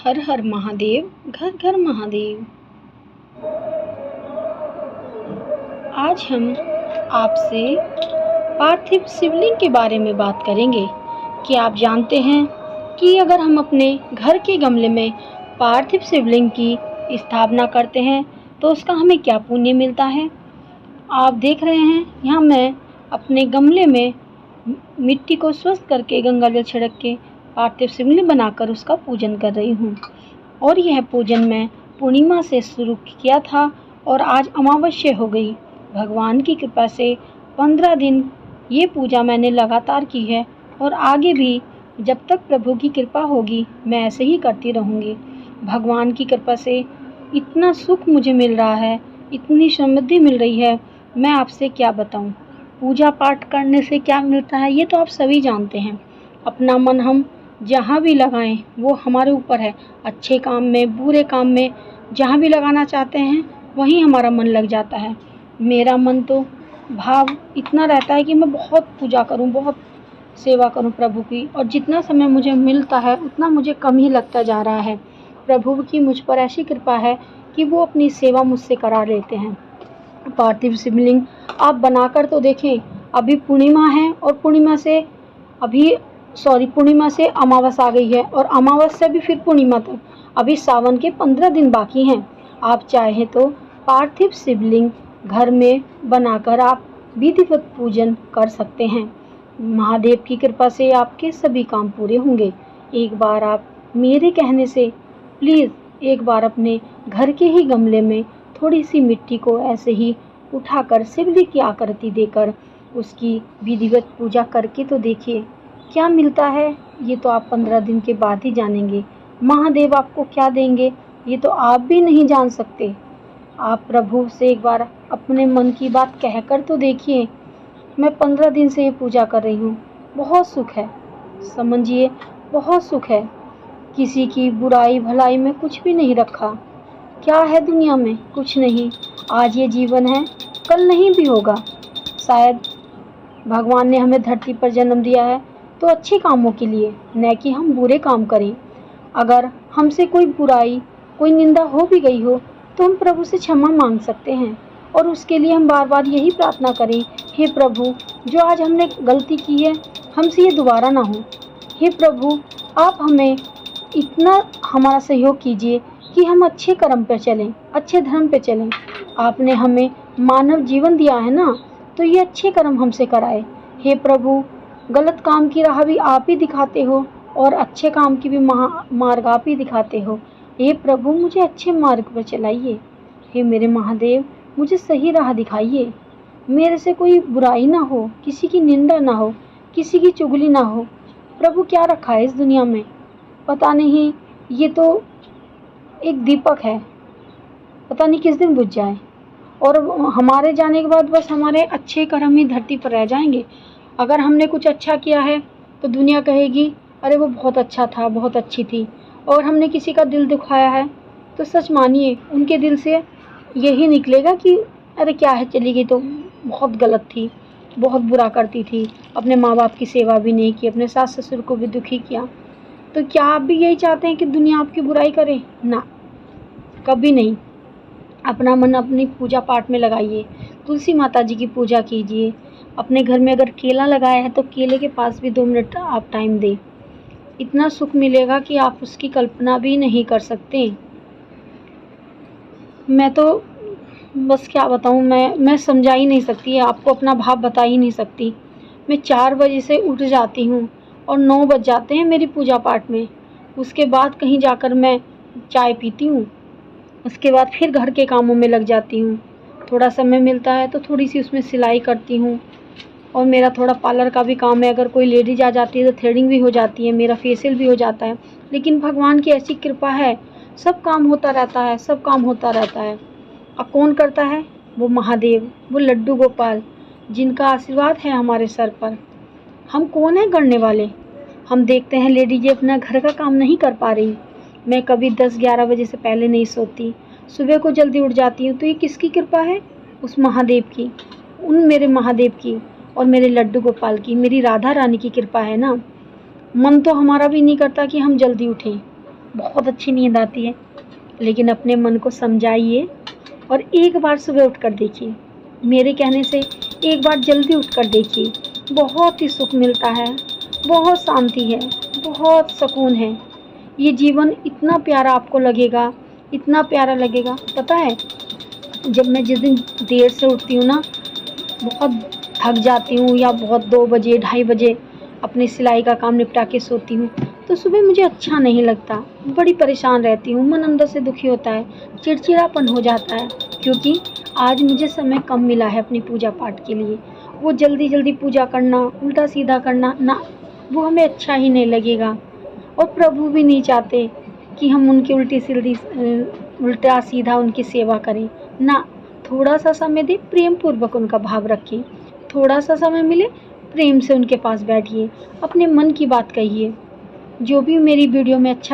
हर हर महादेव, घर घर महादेव। आज हम आपसे पार्थिव शिवलिंग के बारे में बात करेंगे कि आप जानते हैं कि अगर हम अपने घर के गमले में पार्थिव शिवलिंग की स्थापना करते हैं तो उसका हमें क्या पुण्य मिलता है। आप देख रहे हैं यहाँ मैं अपने गमले में मिट्टी को स्वस्थ करके गंगा जल छिड़क के पार्थिव शिवलिंग बनाकर उसका पूजन कर रही हूँ। और यह पूजन मैं पूर्णिमा से शुरू किया था और आज अमावस्या हो गई। भगवान की कृपा से 15 दिन ये पूजा मैंने लगातार की है और आगे भी जब तक प्रभु की कृपा होगी मैं ऐसे ही करती रहूँगी। भगवान की कृपा से इतना सुख मुझे मिल रहा है, इतनी समृद्धि मिल रही है, मैं आपसे क्या बताऊँ। पूजा पाठ करने से क्या मिलता है ये तो आप सभी जानते हैं। अपना मन हम जहाँ भी लगाएं वो हमारे ऊपर है। अच्छे काम में, बुरे काम में, जहाँ भी लगाना चाहते हैं वहीं हमारा मन लग जाता है। मेरा मन तो भाव इतना रहता है कि मैं बहुत पूजा करूं, बहुत सेवा करूं प्रभु की, और जितना समय मुझे मिलता है उतना मुझे कम ही लगता जा रहा है। प्रभु की मुझ पर ऐसी कृपा है कि वो अपनी सेवा मुझसे करा लेते हैं। पार्थिव शिवलिंग आप बनाकर तो देखें। अभी पूर्णिमा है और पूर्णिमा से अमावस्या आ गई है और अमावस्या भी फिर पूर्णिमा तक अभी सावन के 15 दिन बाकी हैं। आप चाहें तो पार्थिव शिवलिंग घर में बनाकर आप विधिवत पूजन कर सकते हैं। महादेव की कृपा से आपके सभी काम पूरे होंगे। एक बार आप मेरे कहने से प्लीज़ एक बार अपने घर के ही गमले में थोड़ी सी मिट्टी को ऐसे ही उठाकर शिवलिंग की आकृति देकर उसकी विधिवत पूजा करके तो देखिए क्या मिलता है। ये तो आप 15 दिन के बाद ही जानेंगे। महादेव आपको क्या देंगे ये तो आप भी नहीं जान सकते। आप प्रभु से एक बार अपने मन की बात कहकर तो देखिए। मैं 15 दिन से ये पूजा कर रही हूँ, बहुत सुख है, समझिए बहुत सुख है। किसी की बुराई भलाई में कुछ भी नहीं रखा। क्या है दुनिया में? कुछ नहीं। आज ये जीवन है, कल नहीं भी होगा। शायद भगवान ने हमें धरती पर जन्म दिया है तो अच्छे कामों के लिए, न कि हम बुरे काम करें। अगर हमसे कोई बुराई, कोई निंदा हो भी गई हो तो हम प्रभु से क्षमा मांग सकते हैं और उसके लिए हम बार बार यही प्रार्थना करें, हे प्रभु जो आज हमने गलती की है हमसे ये दोबारा ना हो। हे प्रभु आप हमें इतना हमारा सहयोग कीजिए कि हम अच्छे कर्म पर चलें, अच्छे धर्म पर चलें। आपने हमें मानव जीवन दिया है ना, तो ये अच्छे कर्म हमसे कराए। हे प्रभु गलत काम की राह भी आप ही दिखाते हो और अच्छे काम की भी मार्ग आप ही दिखाते हो। हे प्रभु मुझे अच्छे मार्ग पर चलाइए। हे मेरे महादेव मुझे सही राह दिखाइए। मेरे से कोई बुराई ना हो, किसी की निंदा ना हो, किसी की चुगली ना हो। प्रभु क्या रखा है इस दुनिया में पता नहीं। ये तो एक दीपक है, पता नहीं किस दिन बुझ जाए और हमारे जाने के बाद बस हमारे अच्छे कर्म ही धरती पर रह जाएंगे। अगर हमने कुछ अच्छा किया है तो दुनिया कहेगी अरे वो बहुत अच्छा था, बहुत अच्छी थी। और हमने किसी का दिल दुखाया है तो सच मानिए उनके दिल से यही निकलेगा कि अरे क्या है, चली गई तो बहुत गलत थी, बहुत बुरा करती थी, अपने माँ बाप की सेवा भी नहीं की, अपने सास ससुर को भी दुखी किया। तो क्या आप भी यही चाहते हैं कि दुनिया आपकी बुराई करे? ना, कभी नहीं। अपना मन अपनी पूजा पाठ में लगाइए, तुलसी माता जी की पूजा कीजिए। अपने घर में अगर केला लगाया है तो केले के पास भी 2 मिनट आप टाइम दें। इतना सुख मिलेगा कि आप उसकी कल्पना भी नहीं कर सकते। मैं तो बस क्या बताऊँ, मैं समझा ही नहीं सकती, आपको अपना भाव बता ही नहीं सकती। मैं 4 बजे से उठ जाती हूँ और 9 बज जाते हैं मेरी पूजा पाठ में। उसके बाद कहीं जाकर मैं चाय पीती हूँ, उसके बाद फिर घर के कामों में लग जाती हूँ। थोड़ा समय मिलता है तो थोड़ी सी उसमें सिलाई करती हूँ और मेरा थोड़ा पार्लर का भी काम है। अगर कोई लेडीज आ जाती है तो थ्रेडिंग भी हो जाती है, मेरा फेशियल भी हो जाता है। लेकिन भगवान की ऐसी कृपा है, सब काम होता रहता है, सब काम होता रहता है। अब कौन करता है? वो महादेव, वो लड्डू गोपाल, जिनका आशीर्वाद है हमारे सर पर। हम कौन है करने वाले? हम देखते हैं लेडीज अपना घर का काम नहीं कर पा रही। मैं कभी 10-11 बजे से पहले नहीं सोती, सुबह को जल्दी उठ जाती हूँ। तो ये किसकी कृपा है? उस महादेव की, उन मेरे महादेव की और मेरे लड्डू गोपाल की, मेरी राधा रानी की कृपा है ना। मन तो हमारा भी नहीं करता कि हम जल्दी उठें, बहुत अच्छी नींद आती है। लेकिन अपने मन को समझाइए और एक बार सुबह उठकर देखिए। मेरे कहने से एक बार जल्दी उठकर देखिए, बहुत ही सुख मिलता है, बहुत शांति है, बहुत सुकून है। ये जीवन इतना प्यारा आपको लगेगा, इतना प्यारा लगेगा। पता है, जब मैं जिस दिन देर से उठती हूँ ना, बहुत थक जाती हूँ या बहुत 2 बजे 2:30 बजे अपनी सिलाई का काम निपटा के सोती हूँ, तो सुबह मुझे अच्छा नहीं लगता, बड़ी परेशान रहती हूँ, मन अंदर से दुखी होता है, चिड़चिड़ापन हो जाता है, क्योंकि आज मुझे समय कम मिला है अपनी पूजा पाठ के लिए। वो जल्दी जल्दी पूजा करना, उल्टा सीधा करना ना, वो हमें अच्छा ही नहीं लगेगा। और प्रभु भी नहीं चाहते कि हम उनकी उल्टा सीधा उनकी सेवा करें ना। थोड़ा सा समय दें, प्रेम पूर्वक उनका भाव रखें। थोड़ा सा समय मिले, प्रेम से उनके पास बैठिए, अपने मन की बात कहिए। जो भी मेरी वीडियो में अच्छा